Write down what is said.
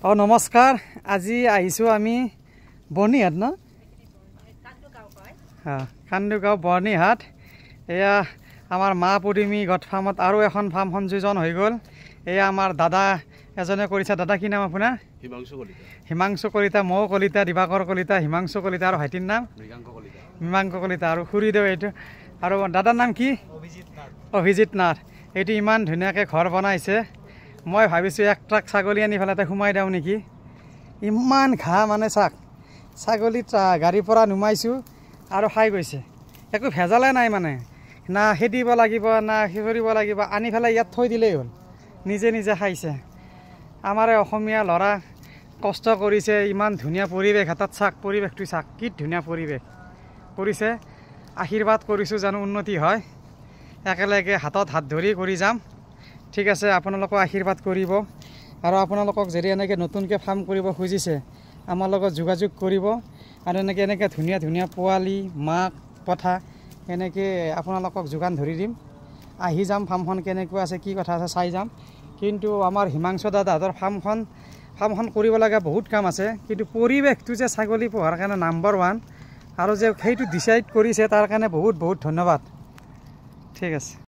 নমস্কাৰ আজি আহিছো আমি বৰ্ণিহাট ন কান্দুগাঁও বৰ্ণিহাট এয়া আমাৰ মা পদুমী গট ফাৰ্মত আৰু এখন ফাৰ্ম সংযোজন হৈ গ'ল এয়া আমাৰ দাদা এজনে কৰিছে দাদা কি নাম আপোনাৰ হিমাংশু কলিতা মৌ কলিতা দিবাকৰ কলিতা হিমাংশু কলিতা আৰু ভাইটিৰ নাম মৃগাংক কলিতা আৰু খুৰীদেউ এইটো আৰু দাদাৰ নাম কি অভিজিত নাথ এইটো ইমান ধুনীয়াকৈ ঘৰ বনাইছে মই ভাবিছোঁ এক ট্ৰাক ছাগলী আনি পেলাই সোমাই দিওঁ নেকি ইমান ঘাঁহ মানে চাক ছাগলী গাড়ীৰ পৰা নুমাইছোঁ আৰু খাই গৈছে একো ভেজালে নাই মানে না খেদিব লাগিব না সেই কৰিব লাগিব আনি পেলাই ইয়াত থৈ দিলেই হ'ল নিজে নিজে খাইছে আমাৰ অসমীয়া ল'ৰা কষ্ট কৰিছে ইমান ধুনীয়া পৰিৱেশ এটাত চাক পৰিৱেশটো চাক কি ধুনীয়া পৰিৱেশ কৰিছে আশীৰ্বাদ কৰিছোঁ জানো উন্নতি হয় একেলগে হাতত হাত ধৰি কৰি যাম ঠিক আছে আপোনালোকক আশীৰ্বাদ কৰিব আৰু আপোনালোকক যদি এনেকৈ নতুনকৈ ফাৰ্ম কৰিব খুজিছে আমাৰ লগত যোগাযোগ কৰিব আৰু এনেকৈ ধুনীয়া ধুনীয়া পোৱালি মাক পঠা এনেকৈ আপোনালোকক যোগান ধৰি দিম আহি যাম ফাৰ্মখন কেনেকুৱা আছে কি কথা আছে চাই যাম কিন্তু আমাৰ হিমাংশু দাদাহঁতৰ ফাৰ্মখন কৰিব লগা বহুত কাম আছে কিন্তু পৰিৱেশটো যে ছাগলী পোহাৰ কাৰণে নাম্বাৰ 1 আৰু যে সেইটো ডিচাইড কৰিছে তাৰ কাৰণে বহুত বহুত ধন্যবাদ ঠিক আছে।